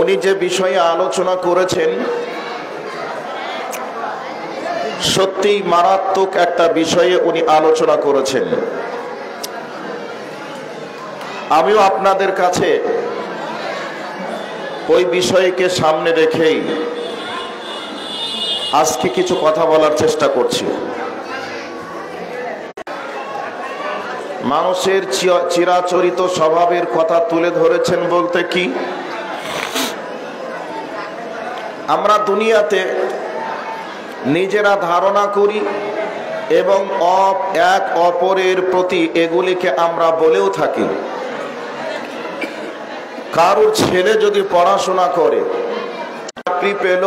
উনি যে বিষয়ে আলোচনা করেছেন সত্যিই মারাত্মক একটা বিষয়ে উনি আলোচনা করেছেন। আমিও আপনাদের কাছে ওই বিষয়কে সামনে রেখেই আজকে কিছু কথা বলার চেষ্টা করছি। মানুষের চিরাচরিত স্বভাবের কথা তুলে ধরেছেন বলতে কি, আমরা দুনিয়াতে নিজেরা ধারণা করি এবং এক অপরের প্রতি এগুলিকে আমরা বলেও থাকি। কারোর ছেলে যদি পড়াশোনা করে, চাকরি পেল,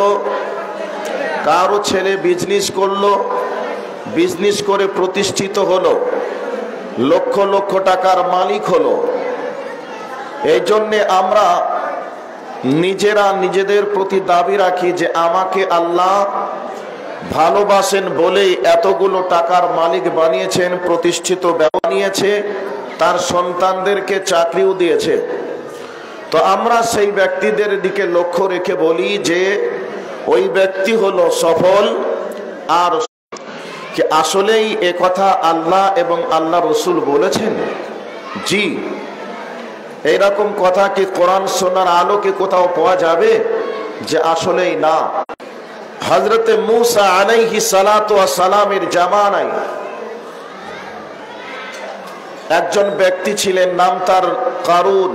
কারো ছেলে বিজনেস করলো, বিজনেস করে প্রতিষ্ঠিত হলো, লক্ষ লক্ষ টাকার মালিক হলো, এই জন্যে আমরা নিজেরা নিজেদের প্রতি দাবি রাখি যে আমাকে আল্লাহ ভালোবাসেন বলেই এতগুলো টাকার মালিক বানিয়েছেন, প্রতিষ্ঠিত বানিয়েছে, তার সন্তানদেরকে চাকরিও দিয়েছে। তো আমরা সেই ব্যক্তিদের দিকে লক্ষ্য রেখে বলি যে ওই ব্যক্তি হলো সফল। আর কি আসলেই এ কথা আল্লাহ এবং আল্লাহ রসুল বলেছেন? জি। এইরকম কথা কি কোরআন সুন্নাহর আলোকে কোথাও পাওয়া যাবে? যে আসলেই না। হযরতে মূসা আলাইহিস সালাতু ওয়াস সালামের জামানায় একজন ব্যক্তি ছিলেন, নাম তার কারুন।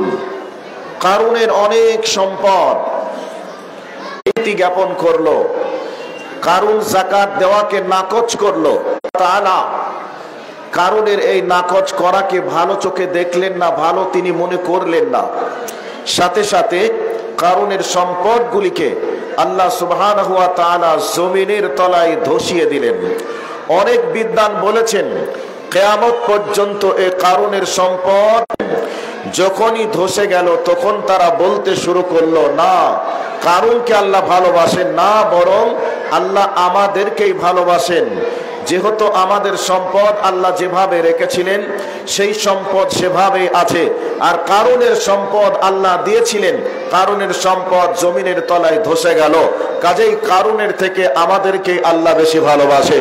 কারুনের অনেক সম্পদ, নীতি জ্ঞাপন করলো। কারুন যাকাত দেওয়াকে নাকচ করলো। তাআলা কারুনের এই নাকচ করাকে ভালো চোখে দেখলেন না, ভালো তিনি মনে করলেন না। সাথে সাথে কারুনের সম্পদগুলিকে আল্লাহ সুবহানাহু ওয়া তাআলা জমিনের তলায় ধসিয়ে দিলেন। অনেক বিদ্বান বলেছেন কিয়ামত পর্যন্ত এই কারুনের সম্পদ যখনই ধসে গেল তখন তারা বলতে শুরু করলো, না কারুনকে আল্লাহ ভালোবাসেন না, বরং আল্লাহ আমাদেরকেই ভালোবাসেন। যেহেতু আমাদের সম্পদ আল্লাহ যেভাবে রেখেছিলেন সেই সম্পদ সেভাবেই আছে, আর কারুনের সম্পদ আল্লাহ দিয়েছিলেন, কারুনের সম্পদ জমিনের তলায় ধসে গেল, কাজেই কারুনের থেকে আমাদেরকে আল্লাহ বেশি ভালোবাসে।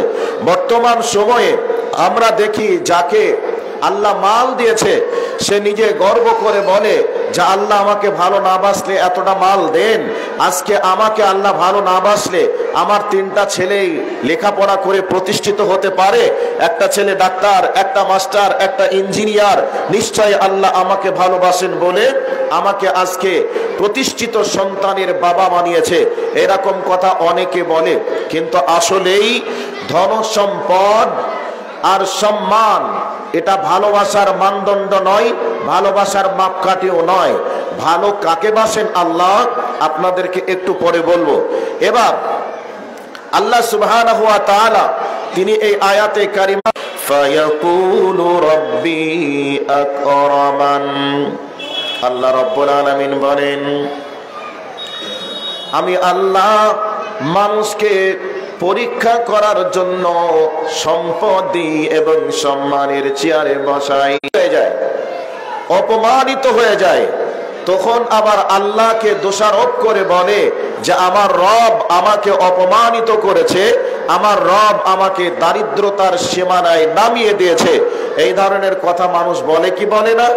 বর্তমান সময়ে আমরা দেখি যাকে আল্লাহ মাল দিয়েছে সে নিজে গর্ব করে বলে যে আল্লাহ আমাকে ভালো না বাসলে এতটা মাল দেন, আজকে আমাকে আল্লাহ ভালো না বাসলে আমার 3টা ছেলেই লেখাপড়া করে প্রতিষ্ঠিত হতে পারে, একটা ছেলে ডাক্তার, একটা মাস্টার, একটা ইঞ্জিনিয়ার, নিশ্চয় আল্লাহ আমাকে ভালোবাসেন বলে আমাকে আজকে প্রতিষ্ঠিত সন্তানের বাবা বানিয়েছে। এরকম কথা অনেকে বলে, কিন্তু আসলেই ধন সম্পদ আর সম্মান এটা ভালোবাসার মানদণ্ড নয়, ভালোবাসার মাপকাঠিও নয়। ভালো কাকে বাসেন আল্লাহ আপনাদেরকে একটু পরে বলবো। এবার আল্লাহ সুবহানাহু ওয়া তাআলা তিনি এই আয়াতে কারিমা ফায়াকুলু রাব্বি আকরামান, আল্লাহ রাব্বুল আলামিন বলেন আমি আল্লাহ মানুষকে পরীক্ষা করার জন্য সম্পদ দিই এবং সম্মানের চেয়ারে বসাই, হয়ে যায় অপমানিত হয়ে যায়, তখন আবার আল্লাহকে দোষারোপ করে বলে যে আমার রব আমাকে অপমানিত করেছে, আমার রব আমাকে দারিদ্রতার সীমানায় নামিয়ে দিয়েছে। এই ধরনের কথা মানুষ বলে কি বলে না?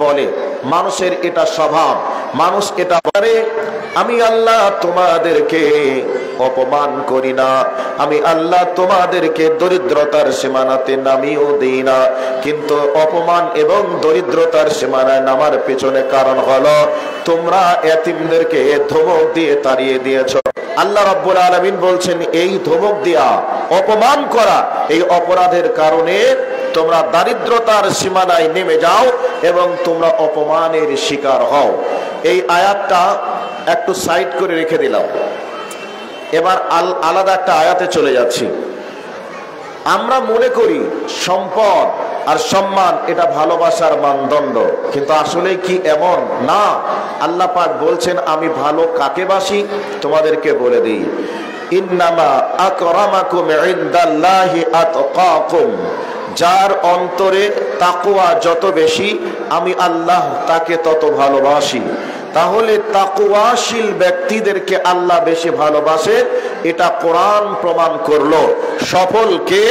বলে। মানুষের এটা স্বভাব, মানুষ এটা বলে আমি আল্লাহ তোমাদেরকে অপমান করি না, আমি আল্লাহ তোমাদেরকে দরিদ্রতার সীমানাতে নামিয়েও দিই না, কিন্তু অপমান এবং দরিদ্রতার সীমানায় নামার পেছনে কারণ হলো তোমরা এতিমদেরকে ধমক দিয়ে তাড়িয়ে দিয়েছো। আল্লাহ রাব্বুল আলামিন বলছেন এই ধমক দেয়া, অপমান করা, এই অপরাধের কারণে তোমরা দারিদ্রতার সীমানায় নেমে যাও এবং তোমরা অপমানের শিকার হও। এই আয়াতটা একটু সাইড করে রেখে দিলাম। এবার আলাদা একটা আয়াতে চলে যাচ্ছি। আমরা মনে করি সম্পদ আর সম্মান এটা ভালোবাসার মানদণ্ড, কিন্তু আসলে কি এমন না? আল্লাহ পাক বলছেন আমি ভালো কাকে বাসি তোমাদেরকে বলে দিই, ইন্নামা আকরামাকুম ইনদাল্লাহি আতকাকুম, যার অন্তরে তাকওয়া যত বেশি আমি আল্লাহ তাকে তত ভালোবাসি। তাহলে তাকওয়াশীল ব্যক্তিদেরকে আল্লাহ বেশি ভালোবাসে, এটা কোরআন প্রমাণ করলো। সফলকে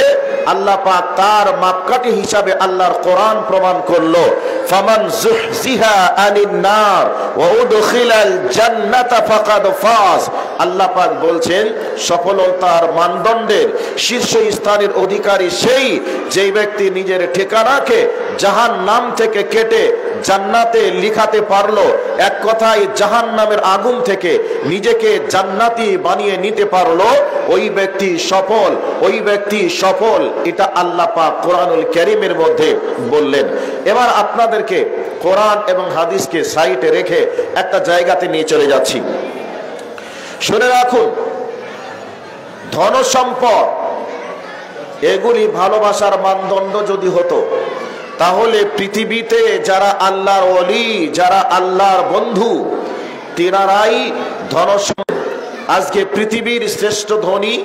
আল্লাহ পাক তার মাপকাঠি হিসাবে আল্লাহর কোরআন প্রমাণ করলো। ফামান যুহজিহা আনিন নার ওয়া উদখিলাল জান্নাতা ফাকাদ ফাজ। আল্লাহ পাক বলছেন সফলতার মানদণ্ডের শীর্ষ স্থানের অধিকারী সেই যেই ব্যক্তি নিজের ঠিকানাকে জাহান্নাম থেকে কেটে জান্নাতে লিখাতে পারলো। এক কথায় জাহান্নামের আগুন থেকে নিজেকে জান্নাতি বানিয়ে নিতে পারলো, ওই ব্যক্তি সফল, ওই ব্যক্তি সফল। এটা আল্লাহ পাক কোরআনুল কারীমের মধ্যে বললেন। এবার আপনাদেরকে কোরআন এবং হাদিসকে সাইডে রেখে একটা জায়গাতে নিয়ে চলে যাচ্ছি। শুনে রাখুন, ধন সম্পদ এগুলি ভালোবাসার মানদণ্ড যদি হতো, তাহলে পৃথিবীতে যারা আল্লাহর ওলি, যারা আল্লাহর বন্ধু, তিনারাই ধন সম্পদ। আজকে পৃথিবীর শ্রেষ্ঠ ধনী,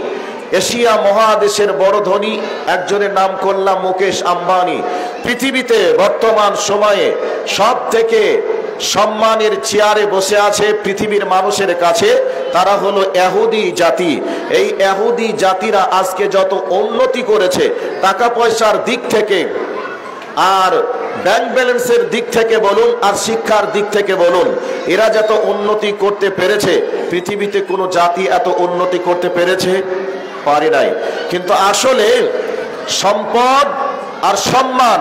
এশিয়া মহাদেশের বড় ধনী একজনের নাম করলাম মুকেশ আম্বানি। পৃথিবীতে বর্তমান সময়ে সব থেকে সম্মানের চেয়ারে বসে আছে পৃথিবীর মানুষের কাছে, তারা হলো ইহুদি জাতি। এই ইহুদি জাতিরা আজকে যত উন্নতি করেছে টাকা পয়সার দিক থেকে, আর ব্যাংক ব্যালেন্সের দিক থেকে বলুন, আর শিক্ষার দিক থেকে বলুন, এরা যত উন্নতি করতে পেরেছে, পৃথিবীতে কোনো জাতি এত উন্নতি করতে পেরেছে? পারে নাই। কিন্তু আসলে সম্পদ আর সম্মান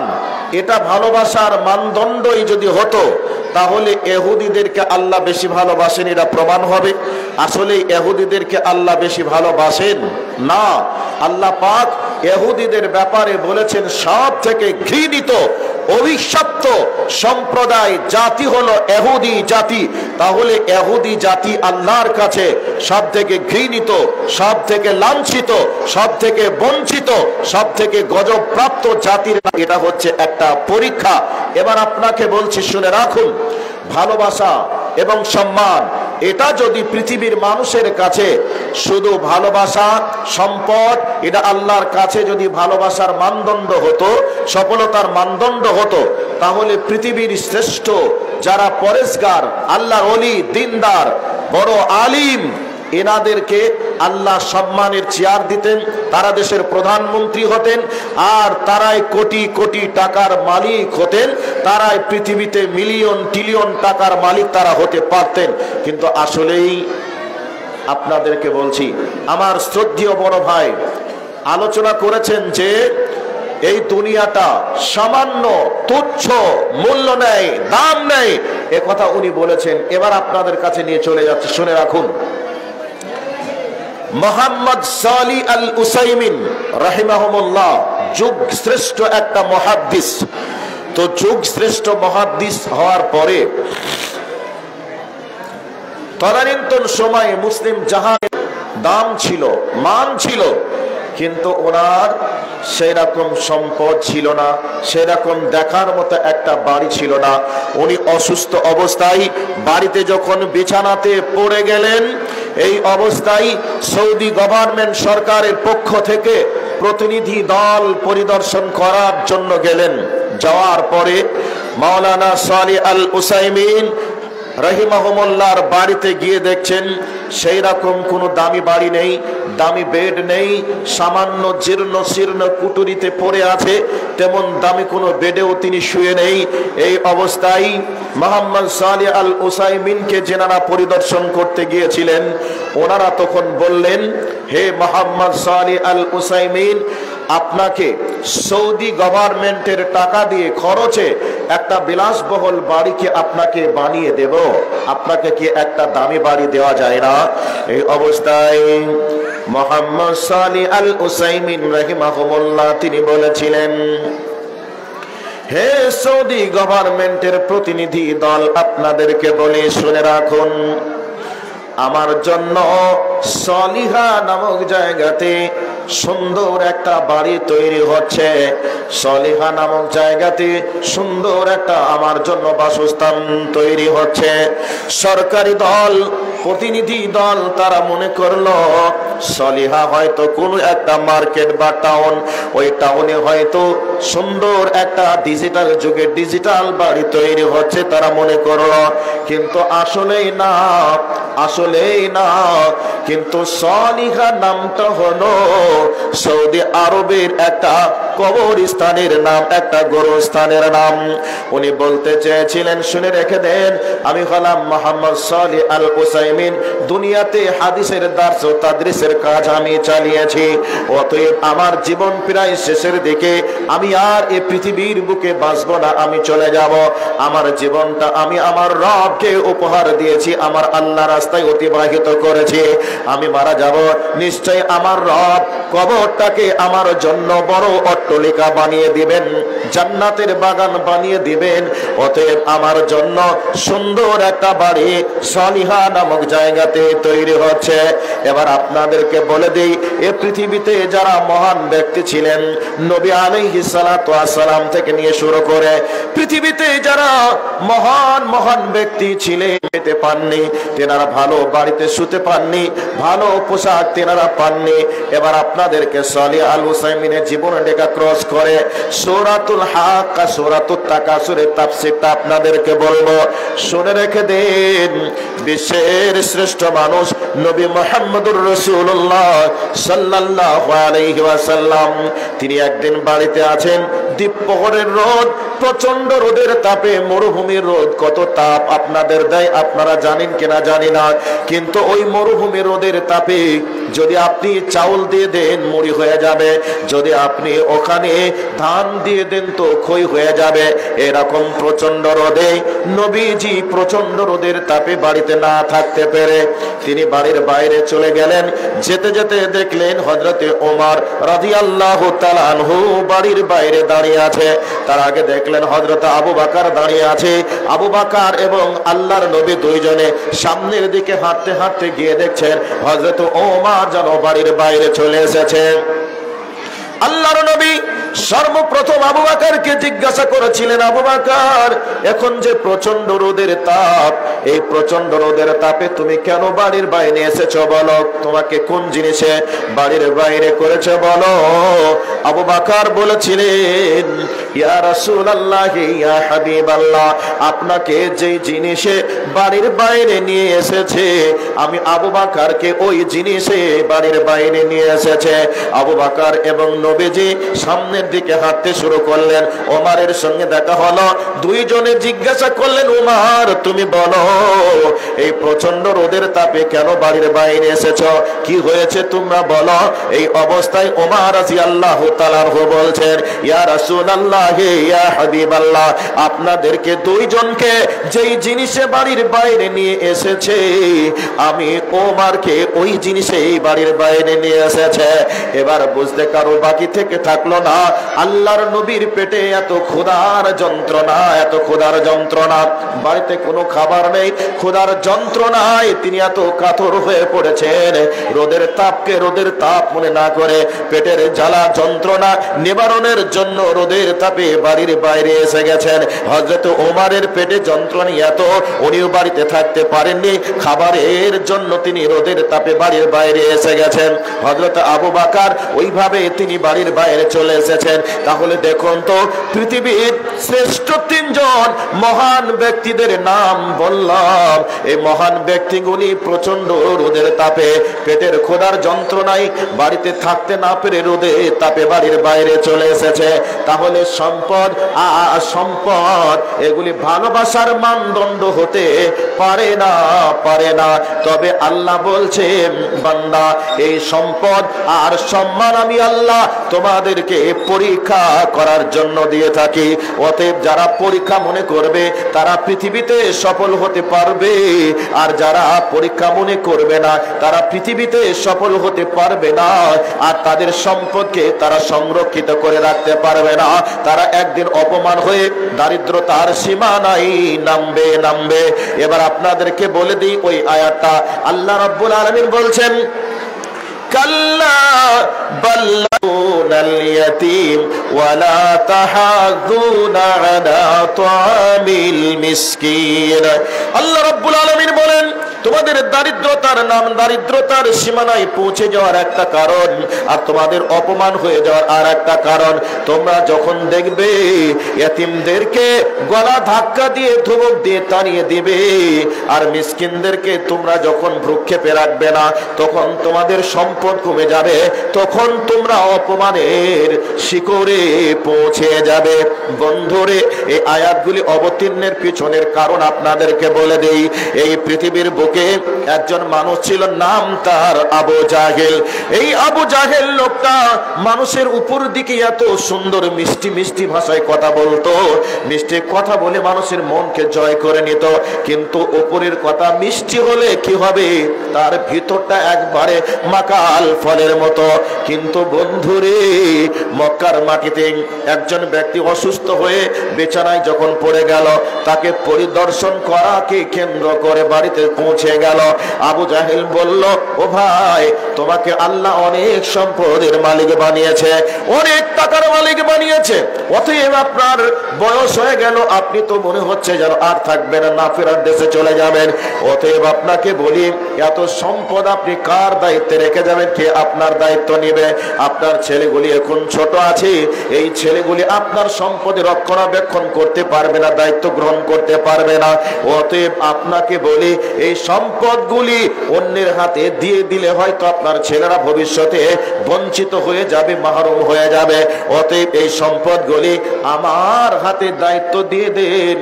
এটা ভালোবাসার মানদণ্ডই যদি হতো, তাহলে ইহুদিদেরকে আল্লাহ বেশি ভালোবাসেন, এটা প্রমাণ হবে। আসলে ইহুদিদেরকে আল্লাহ বেশি ভালোবাসেন না। আল্লাহ পাক ইহুদিদের ব্যাপারে বলেছেন সব থেকে ঘৃণিত অভিশপ্ত সম্প্রদায় জাতি হলো ইহুদি জাতি। তাহলে ইহুদি জাতি আল্লাহর কাছে সব থেকে ঘৃণিত, সব থেকে লাঞ্ছিত, সব থেকে বঞ্চিত, সব থেকে গজবপ্রাপ্ত জাতির। এটা হচ্ছে একটা পরীক্ষা। এবার আপনাকে বলছি, শুনে রাখুন, ভালোবাসা এবং সম্মান এটা যদি পৃথিবীর মানুষের কাছে শুধু ভালোবাসা, সম্পদ, এটা আল্লাহর কাছে যদি ভালোবাসার মানদণ্ড হতো, সফলতার মানদণ্ড হতো, তাহলে পৃথিবীর শ্রেষ্ঠ যারা পরেশগার, আল্লাহর ওলি, দিনদার, বড় আলিম, এনাদেরকে আল্লাহ সম্মানের চেয়ার দিতেন, তারা দেশের প্রধানমন্ত্রী হতেন, আর তারাই কোটি কোটি টাকার মালিক হতেন, তারাই পৃথিবীতে মিলিয়ন ট্রিলিয়ন টাকার মালিক তারা হতে পারতেন। কিন্তু আসলেই আপনাদেরকে বলছি, আমার শ্রদ্ধেয় বড় ভাই আলোচনা করেছেন যে এই দুনিয়াটা সামান্য, তুচ্ছ, মূল্য নেই, দাম নেই, এ কথা উনি বলেছেন। এবার আপনাদের কাছে নিয়ে চলে যাচ্ছে, শুনে রাখুন। মোহাম্মদ সালিহ আল উসাইমিন রাহিমাহুমুল্লাহ যুগ শ্রেষ্ঠ একটা মুহাদ্দিস। তো যুগ শ্রেষ্ঠ মুহাদ্দিস হওয়ার পরে তদানীন্তন সময়ে মুসলিম জাহানের দাম ছিল, মান ছিল, কিন্তু ওনার সেরকম সম্পদ ছিল না, সেরকম দেখার মতো একটা বাড়ি ছিল না। উনি অসুস্থ অবস্থায় বাড়িতে যখন বিছানাতে পড়ে গেলেন, এই অবস্থায় সৌদি গভর্নমেন্ট সরকারের পক্ষ থেকে প্রতিনিধি দল পরিদর্শন করার জন্য গেলেন। যাওয়ার পরে মাওলানা সালিহ আল উসাইমিন রাহিমাহুমুল্লাহর বাড়িতে গিয়ে দেখছেন সেই রকম কোনো দামি বাড়ি নেই, দামি বেড নেই, সামান্য জীর্ণ শীর্ণ কুটুরিতে পড়ে আছে, তেমন দামি কোনো বেডেও তিনি শুয়ে নেই। এই অবস্থায় মোহাম্মদ সালিহ আল উসাইমিনকে যেনারা পরিদর্শন করতে গিয়েছিলেন, ওনারা তখন বললেন, হে মোহাম্মদ সালিহ আল উসাইমিন, আপনাকে সৌদি গভর্নমেন্টের টাকা দিয়ে খরচে একটা বিলাসবহুল বাড়িকে আপনাকে বানিয়ে দেব, আপনাকে কি একটা দামি বাড়ি দেওয়া যায় না? এই অবস্থায় মোহাম্মদ সালিহ আল উসাইমিন রাহিমাহুল্লাহ তিনি বলেছিলেন, হে সৌদি গভর্নমেন্টের প্রতিনিধি দল, আপনাদেরকে বলে শুনে রাখুন, আমার জন্য সলিহা নামক জায়গাতে সুন্দর একটা বাড়ি তৈরি হচ্ছে। সলিহা নামক জায়গাতে সুন্দর একটা আমার জন্য বাসস্থান তৈরি হচ্ছে। সরকারি দল, প্রতিনিধি দল তারা মনে করলো সলিহা হয়তো কোনো একটা মার্কেট বা টাউন, ওই টাউনে হয়তো সুন্দর একটা ডিজিটাল যুগে ডিজিটাল বাড়ি তৈরি হচ্ছে তারা মনে করলো, কিন্তু আসলেই না, আসলেই না। কিন্তু সলিহা নামটা হলো সৌদি আরবের একটা কবরস্থানের নাম, একটা গোরস্থানের নাম। উনি বলতে চেয়েছিলেন, শুনে রেখে দেন, আমি হলাম মোহাম্মদ সালেহ আল উসাইমিন, দুনিয়াতে হাদিসের দার্স ও তাদরিসের কাজ আমি চালিয়েছি। অতএব আমার জীবন প্রায় শেষের দিকে, আমি আর এই পৃথিবীর বুকে বাঁচবো না, আমি চলে যাব। আমার জীবনটা আমি আমার রবকে উপহার দিয়েছি, আমার আল্লাহ রাস্তায় অতিবাহিত করেছি। আমি মারা যাব, নিশ্চয় আমার রব কবরটাকে আমার জন্য বড় অট্টালিকা বানিয়ে দিবেন, জান্নাতের বাগান বানিয়ে দিবেন। অতএব আমার জন্য সুন্দর একটা বাড়ি সলিহা নামক জায়গাতে তৈরি হচ্ছে। এবার আপনাদেরকে বলে দিই, এই পৃথিবীতে যারা মহান ব্যক্তি ছিলেন, নবী আলাইহিস সালাতু ওয়াস সালাম থেকে নিয়ে শুরু করে পৃথিবীতে যারা মহান মহান ব্যক্তি ছিলেন, পেতে পাননি, তেনারা ভালো বাড়িতে শুতে পাননি, ভালো পোশাক তেনারা পাননি। এবার আপনাদেরকে সালেহ আল উসাইমিনের জীবন রেখা ক্রস করে সূরাতুল হাক্কা, সূরাতুত তাকাসুরের তাফসীরটা আপনাদেরকে বলবো, শুনে রেখে দেন। বিশ্বের শ্রেষ্ঠ মানুষ নবী মুহাম্মদুর রাসূলুল্লাহ সাল্লাল্লাহু আলাইহি ওয়াসাল্লাম, তিনি একদিন বাড়িতে আছেন, দ্বীপপ্রহরের রোদ, প্রচন্ড রোদের তাপে, মরুভূমির রোদ কত তাপ আপনাদের দেয় আপনারা জানেন কিনা জানি না, কিন্তু ওই মরুভূমির রোদের তাপে যদি আপনি চাউল দিয়ে দেন মুড়ি হয়ে যাবে, যদি আপনি ওখানে ধান দিয়ে দেন তো খই হয়ে যাবে। এরকম প্রচন্ড রোদে নবীজি প্রচন্ড রোদের তাপে বাড়িতে না থাকতে পেরে তিনি বাড়ির বাইরে চলে গেলেন। যেতে যেতে দেখলেন হযরতে ওমর রাদিয়াল্লাহু তাআলা আনহু বাড়ির বাইরে দাঁড়িয়ে আছে। তার আগে দেখলেন হযরত আবু বকর দাঁড়িয়ে আছে। আবু বকর এবং আল্লাহর নবী দুইজনে সামনের দিকে হাঁটতে হাঁটতে গিয়ে দেখছেন হযরত ওমর যেন বাড়ির বাইরে চলে এসেছে। আল্লাহর নবী সর্বপ্রথম আবু বকরকে জিজ্ঞাসা করেছিলেন, আবু বকর, এখন যে প্রচন্ড রোদের তাপ, এই প্রচন্ড রোদের তাপে তুমি কেন বাড়ির বাইরে এসেছো বলো, তোমাকে কোন জিনিসে বাড়ির বাইরে করেছে বলো। আবু বকর বলেছিলেন, ইয়া রাসূলুল্লাহ, ইয়া হাবিবাল্লাহ, আপনাকে যে জিনিসে বাড়ির বাইরে নিয়ে এসেছে, আমি আবু বকরকে ওই জিনিসে বাড়ির বাইরে নিয়ে এসেছে। আবু বকর এবং নবীজি সামনের দিকে হাঁটতে শুরু করলেন। ওমরের সঙ্গে দেখা হলো, দুইজনে জিজ্ঞাসা করলেন, ওমর তুমি বলো, এই প্রচন্ড রোদের তাপে কেন বাড়ির বাইরে এসেছো, কি হয়েছে তোমরা বলো। এই অবস্থায় ওমর রাদিয়াল্লাহু তাআলা আনহু বলছেন, ইয়া রাসূলুল্লাহ, ইয়া হাবিবাল্লাহ, আপনাদেরকে দুইজনকে যেই জিনিসে বাড়ির বাইরে নিয়ে এসেছে, আমি ওমরকে ওই জিনিসেই বাড়ির বাইরে নিয়ে এসেছে। এবার বুঝতে কারো বাকি থেকে থাকলো না, আল্লাহর নবীর পেটে এত ক্ষুধার যন্ত্রণা, এত ক্ষুধার যন্ত্রণা, বাড়িতে কোনো খাবার নেই, ক্ষুধার যন্ত্রণায় তিনি এত কাতর হয়ে পড়েছেন। রোদের তাপকে রোদের তাপ মনে না করে পেটের জ্বালা যন্ত্রণা নিবারণের জন্য রোদের তাপে বাড়ির বাইরে এসে গেছেন। হযরত ওমরের পেটে যন্ত্রণা এত, উনিও বাড়িতে থাকতে পারেননি, খাবারের জন্য তিনি রোদের তাপে বাড়ির বাইরে এসে গেছেন। হযরত আবু বকর ওইভাবে তিনি বাড়ির বাইরে চলে এসেছেন। তাহলে দেখুন তো, পৃথিবীর শ্রেষ্ঠ তিনজন মহান ব্যক্তিদের নাম বললাম, এই মহান ব্যক্তিগুলি প্রচন্ড রোদের তাপে পেটের ক্ষুধার যন্ত্রণায় বাড়িতে থাকতে না পেরে রোদে তাপে বাড়ির বাইরে চলে এসেছে। তাহলে সম্পদ সম্পদ এগুলি ভালোবাসার মানদণ্ড হতে পারে না, পারে না। তবে আল্লাহ বলছেন, বান্দা, এই সম্পদ আর সম্মান আমি আল্লাহ তোমাদেরকে পরীক্ষা করার জন্য দিয়ে থাকি। অতএব যারা পরীক্ষা মনে করবে তারা পৃথিবীতে সফল হতে পারবে, আর যারা পরীক্ষা মনে করবে না তারা পৃথিবীতে সফল হতে পারবে না, আর তাদের সম্পদকে তারা সংরক্ষিত করে রাখতে পারবে না। তারা একদিন অপমান হয়ে দারিদ্রতার সীমানায় নামবে নামবে। এবার আপনাদেরকে বলে দিই ওই আয়াতটা, আল্লাহ রাব্বুল আলামিন বলছেন, কাল্লা বাল্লাউনাল ইয়াতীম ওয়ালা তাহাযুনা আলা তাআমিল মিসকিন। আল্লাহ রাব্বুল আলামিন বলেন, তোমাদের দারিদ্রতার নাম দারিদ্রতার সীমানায় পৌঁছে যাওয়ার একটা কারণ, আর তোমাদের অপমান হয়ে যাওয়ার আর একটা কারণ। তোমরা যখন দেখবে এতিমদেরকে গলা ধাক্কা দিয়ে ধমক দিয়ে তাড়িয়ে দিবে, আর মিসকিনদেরকে তোমরা যখন ভ্রুক্ষেপে রাখবে না, তখন তোমাদের সম্পদ কমে যাবে, তখন তোমরা অপমানের শিখরে পৌঁছে যাবে। বন্ধুরে, এই আয়াতগুলি অবতীর্ণের পিছনের কারণ আপনাদেরকে বলে দেই। এই পৃথিবীর বুকে একজন মানুষ ছিল, নাম তার আবু জাহেল। এই আবু জাহেল লোকটা মানুষের উপর দিকে এত সুন্দর মিষ্টি মিষ্টি ভাষায় কথা বলতো, মিষ্টি কথা বলে মানুষের মনকে জয় করে নিত। কিন্তু উপরের কথা মিষ্টি হলে কি হবে, তার ভিতরটা একবারে মাকাল ফলের মতো। কিন্তু বন্ধুরে, মক্কার মাটিতে একজন ব্যক্তি অসুস্থ হয়ে বিছানায় যখন পড়ে গেল, তাকে পরিদর্শন করাকে কেন্দ্র করে বাড়িতে পৌঁছে গেল। আবু জাহেল বলল, ও ভাই, তোমাকে আল্লাহ অনেক সম্পদের মালিক বানিয়েছে, অনেক টাকার মালিক বানিয়েছে, অতএব আপনার বয়স হয়ে গেল, আপনি তো মনে হচ্ছে যেন আর থাকবেন না, ফেরার দেশে চলে যাবেন। অতএব আপনাকে বলি, এত সম্পদ আপনি কার দায়িত্বে রেখে যাবেন? কে আপনার দায়িত্ব নিবে? আপনার ছেলেগুলি এখন ছোট আছে, এই ছেলেগুলি আপনার সম্পদের রক্ষণাবেক্ষণ করতে পারবে না, দায়িত্ব গ্রহণ করতে পারবে না। অতএব আপনাকে বলি, এই সম্পদগুলি অন্যের হাতে দিয়ে দিলে হয়তো আপনার ছেলেরা ভবিষ্যতে বঞ্চিত হয়ে যাবে, মাহরুম হয়ে যাবে। অতএব এই সম্পদগুলি আমার হাতে দায়িত্ব দিয়ে দেন,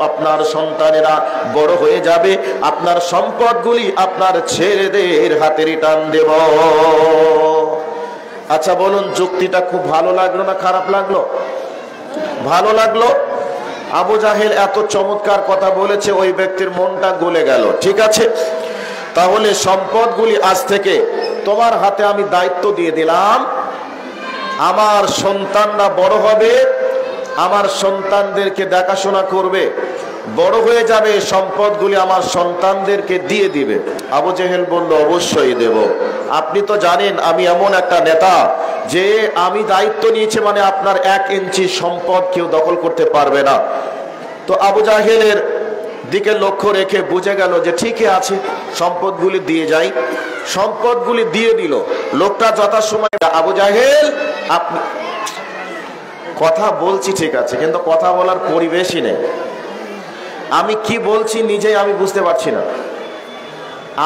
আপনার সন্তানেরা বড় হয়ে যাবে, আপনার সম্পদগুলি আপনার ছেলেদের হাতে রিটার্ন দেব। আচ্ছা বলুন, যুক্তিটা খুব ভালো লাগলো না খারাপ লাগলো? ভালো লাগলো। আবু জাহেল এত চমৎকার কথা বলেছে, ওই ব্যক্তির মনটা গলে গেল। ঠিক আছে, তাহলে সম্পদগুলি আজ থেকে তোমার হাতে আমি দায়িত্ব দিয়ে দিলাম। আমার সন্তানরা বড় হবে, আমার সন্তানদেরকে দেখাশোনা করবে, বড় হয়ে যাবে, সম্পদগুলি আমার সন্তানদেরকে দিয়ে দিবে। আবু জাহেল বলল, অবশ্যই দেব। আপনি তো জানেন আমি এমন একটা নেতা যে আমি দায়িত্ব নিয়েছি, মানে আপনার 1 ইঞ্চি সম্পদ কেউ দখল করতে পারবে না। তো আবু জাহেলের দিকে লক্ষ্য রেখে বুঝে গেল যে ঠিকই আছে, সম্পদগুলি দিয়ে যাই। সম্পদগুলি দিয়ে দিল লোকটা যথাসময়। আবু জাহেল, আপনি কথা বলছি ঠিক আছে, কিন্তু কথা বলার পরিবেশই নেই। আমি কি বলছি নিজেই আমি বুঝতে পারছি না।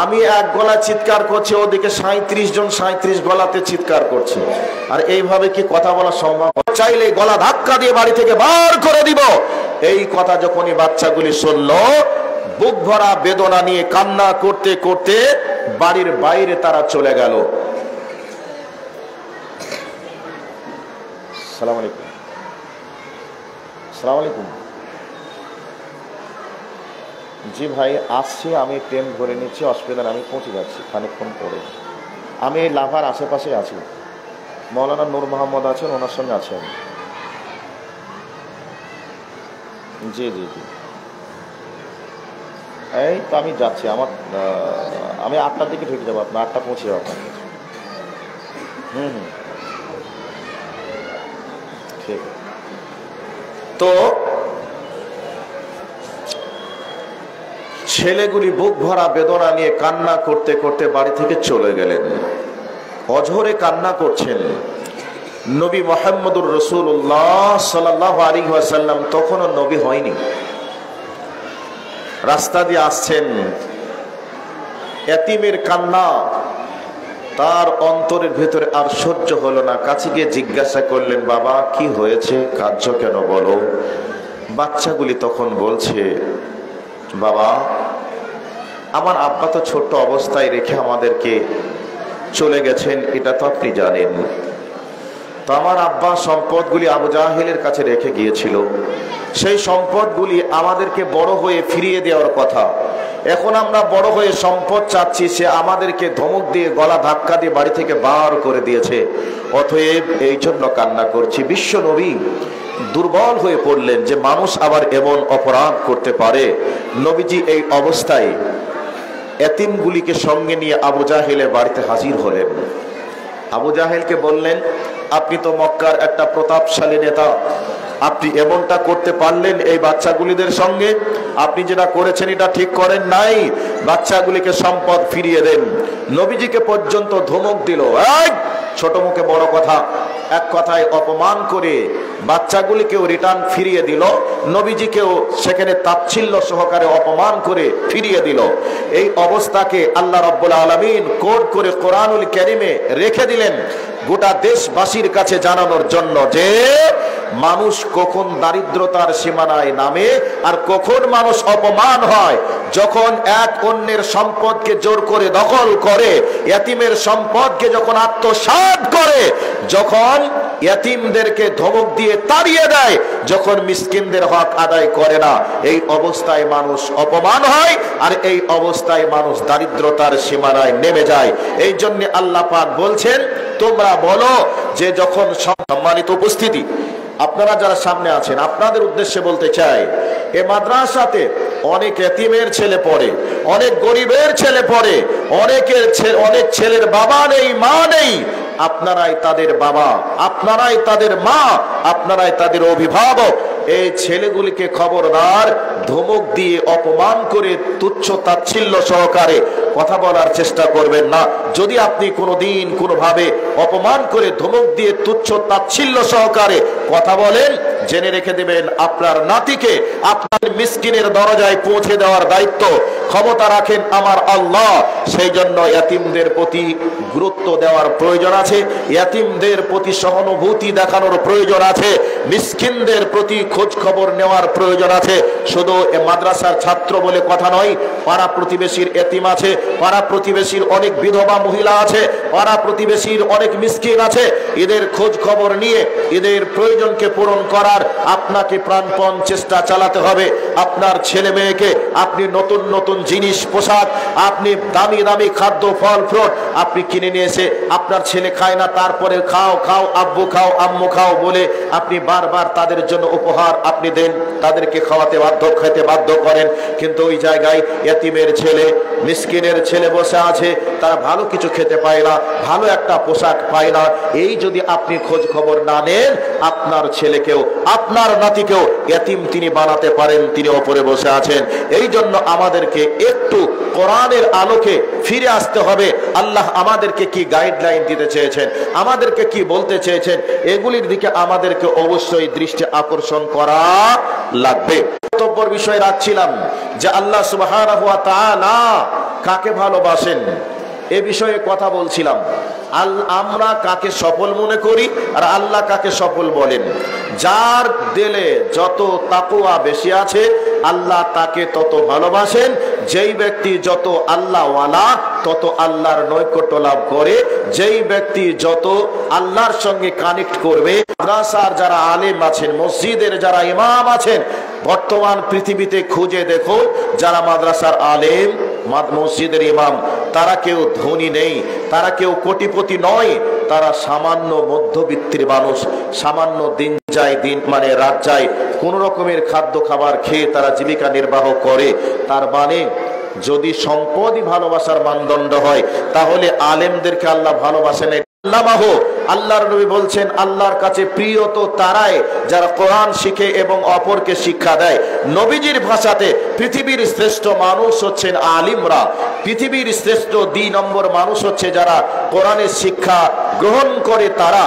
আমি এক গলা চিৎকার করছি, ওদিকে 37 জন 37 গলাতে চিৎকার করছে, আর এইভাবে কি কথা বলা সম্ভব? চাইলে গলা ধাক্কা দিয়ে বাড়ি থেকে বার করে দিব। এই কথা যখনই বাচ্চাগুলি শুনলো, বুক ভরা বেদনা নিয়ে কান্না করতে করতে বাড়ির বাইরে তারা চলে গেল। সালাম আলাইকুম। সালাম আলাইকুম। জি ভাই, আসছি, আমি ট্রেন ধরে নিচ্ছি, অসুবিধা আমি পৌঁছে যাচ্ছি খানিকক্ষণ পরে। আমি এই লাভার আশেপাশে আছি, মৌলানা নূর মোহাম্মদ আছেন, ওনার সঙ্গে আছেন। জি জি জি, এই তো আমি যাচ্ছি। আমি 8টার দিকে ঢুকে যাবো, আপনার 8টা পৌঁছে যাবো আপনার কাছে। ঠিক। তো ছেলেগুলি বুক ভরা বেদনা নিয়ে কান্না করতে করতে বাড়ি থেকে চলে গেলেন। অঝরে কান্না করছেন। নবী মুহাম্মদুর রাসূলুল্লাহ সাল্লাল্লাহু আলাইহি ওয়াসাল্লাম তখনও নবী হয়নি, রাস্তা দিয়ে আসছেন। এতিমের কান্না তার অন্তরের ভেতরে আর সহ্য হলো না। কাছে গিয়ে জিজ্ঞাসা করলেন, বাবা কি হয়েছে, কাঁদছো কেন বলো? বাচ্চাগুলি তখন বলছে, বাবা আমার আব্বা তো ছোট্ট অবস্থায় রেখে আমাদেরকে চলে গেছেন, এটা তো আপনি জানেন। তো আমার আব্বা সম্পদগুলি আবু জাহেলের কাছে রেখে গিয়েছিল, সেই সম্পদগুলি আমাদেরকে বড় হয়ে ফিরিয়ে দেওয়ার কথা। এখন আমরা বড় হয়ে সম্পদ চাচ্ছি, সে আমাদেরকে ধমক দিয়ে গলা ধাক্কা দিয়ে বাড়ি থেকে বার করে দিয়েছে। অতএব এই জন্য কান্না করছি। বিশ্ব নবী দুর্বল হয়ে পড়লেন যে মানুষ আবার এমন অপরাধ করতে পারে। নবীজি এই অবস্থায় এতিমগুলিকে সঙ্গে নিয়ে আবু জাহেলের বাড়িতে হাজির হলেন। আবু জাহেলকে বললেন, আপনি তো মক্কার একটা প্রতাপশালী নেতা, আপনি এমনটা করতে পারলেন এই বাচ্চাগুলিদের সঙ্গে? আপনি যেটা করেছেন এটা ঠিক করেন নাই, বাচ্চাগুলিকে সম্পদ ফিরিয়ে দেন। নবীজিকে পর্যন্ত ধমক দিল, এই ছোট মুখে বড় কথা, এক কথায় অপমান করে বাচ্চাগুলিকেও রিটার্ন ফিরিয়ে দিল, নবীজিকেও সেখানে তাচ্ছিল্য সহকারে অপমান করে ফিরিয়ে দিল। এই অবস্থাকে আল্লাহ রাব্বুল আলামিন কোড করে কোরআনুল কারীমে রেখে দিলেন গোটা দেশবাসীর কাছে জানানোর জন্য যে মানুষ কখন দারিদ্রতার সীমানায় নামে আর কখন মানুষ অপমান হয়। যখন এক অন্যের সম্পদকে জোর করে দখল করে, ইয়াতিমের সম্পদকে যখন আত্মসাৎ করে, যখন ইয়াতিমদেরকে ধমক দিয়ে তাড়িয়ে দেয়, যখন মিসকিনদের হক আদায় করে না, এই অবস্থায় মানুষ অপমান হয় আর এই অবস্থায় মানুষ দারিদ্রতার সীমানায় নেমে যায়। এই জন্য আল্লাহ পাক বলছেন, তোমরা বলো যে যখন সম্মানিত উপস্থিতি, আপনারা যারা সামনে আছেন আপনাদের উদ্দেশ্যে বলতে চাই, এ মাদ্রাসাতে অনেক এতিমের ছেলে পড়ে, অনেক গরিবের ছেলে পড়ে, অনেক ছেলের বাবা নেই, মা নেই। আপনারাই তাদের বাবা, আপনারাই তাদের মা, আপনারাই তাদের অভিভাবক। এই ছেলেগুলিকে খবরদার ধমক দিয়ে অপমান করে তুচ্ছ তাচ্ছিল্য সহকারে কথা বলার চেষ্টা করবেন না। যদি আপনি কোনোদিন কোনোভাবে অপমান করে ধমক দিয়ে তুচ্ছ তাচ্ছিল্য সহকারে কথা বলেন, জেনে রেখে দেবেন আপনার নাতিকে আপনার মিসকিনের দরজায় পৌঁছে দেওয়ার দায়িত্ব ক্ষমতা রাখেন আমার আল্লাহ। সেই জন্য ইয়াতিমদের প্রতি গুরুত্ব দেওয়ার প্রয়োজন আছে, ইয়াতিমদের প্রতি সহানুভূতি দেখানোর প্রয়োজন আছে, মিসকিনদের প্রতি খোঁজ খবর নেওয়ার প্রয়োজন আছে। শুধু এ মাদ্রাসার ছাত্র বলে কথা নয়, পাড়া প্রতিবেশীর এতিম আছে, পাড়া প্রতিবেশীর অনেক বিধবা মহিলা আছে, পাড়া প্রতিবেশীর অনেক মিসকিন আছে। এদের খোঁজ খবর নিয়ে এদের প্রয়োজনকে পূরণ করার আপনাকে প্রাণপণ চেষ্টা চালাতে হবে। আপনার ছেলে মেয়েকে আপনি নতুন নতুন জিনিস, পোশাক, আপনি দামি দামি খাদ্য, ফল ফ্রুট আপনি কিনে নিয়ে এসে আপনার ছেলে খায় না, তারপরে খাও খাও আব্বু খাও আম্মু খাও বলে আপনি বারবার তাদের জন্য উপহার আপনি দেন, তাদেরকে খাওয়াতে বাধ্য, খেতে বাধ্য করেন। কিন্তু ওই জায়গায় এতিমের ছেলে, মিসকিনের ছেলে বসে আছে, তারা ভালো কিছু খেতে পায় না, ভালো একটা পোশাক পায় না। এই যদি আপনি খোঁজ খবর না নেন, আপনার ছেলেকেও আপনার নাতিকেও এতিম তিনি বানাতে পারেন, তিনি ওপরে বসে আছেন। এই জন্য আমাদেরকে একটু কোরআনের আলোকে ফিরে আসতে হবে। আল্লাহ আমাদেরকে কি গাইডলাইন দিতে চেয়েছেন, আমাদেরকে কি বলতে চেয়েছেন, এগুলির দিকে আমাদেরকে অবশ্যই দৃষ্টি আকর্ষণ করা লাগবে। বক্তব্যের বিষয় রাখছিলাম যে আল্লাহ সুবহানাহু ওয়া তাআলা কাকে ভালোবাসেন এ বিষয়ে কথা বলছিলাম। আমরা কাকে সফল মনে করি আর আল্লাহ কাকে সফল বলেন। যার দিলে যত তাকওয়া বেশি আছে আল্লাহ তাকে তত ভালোবাসেন। যেই ব্যক্তি যত আল্লাহওয়ালা তত আল্লাহর নৈকট্য লাভ করে। যেই ব্যক্তি যত আল্লাহর সঙ্গে কানেক্ট করবে, মাদ্রাসার যারা আলেম আছেন, মসজিদের যারা ইমাম আছেন, বর্তমান পৃথিবীতে খুঁজে দেখো যারা মাদ্রাসার আলেম, মসজিদের ইমাম, তারা কেউ ধনী নেই, তারা কেউ কোটিপতি নয়, তারা সামান্য মধ্যবিত্তের মানুষ, সামান্য দিন যায় দিন মানে রাত যায় কোন রকমের খাদ্য খাবার খেয়ে তারা জীবিকা নির্বাহ করে। তার মানে যদি সম্পদই ভালোবাসার মানদণ্ড হয় তাহলে আলেমদেরকে আল্লাহ ভালোবাসেন। আল্লাহর নবী বলছেন আল্লাহর কাছে প্রিয় তো তারাই যারা কোরআন শিখে এবং অপরকে শিক্ষা দেয়। নবীজির ভাষাতে পৃথিবীর শ্রেষ্ঠ মানুষ হচ্ছেন আলিমরা, পৃথিবীর শ্রেষ্ঠ 2 নম্বর মানুষ হচ্ছে যারা কোরআনের শিক্ষা গ্রহণ করে তারা।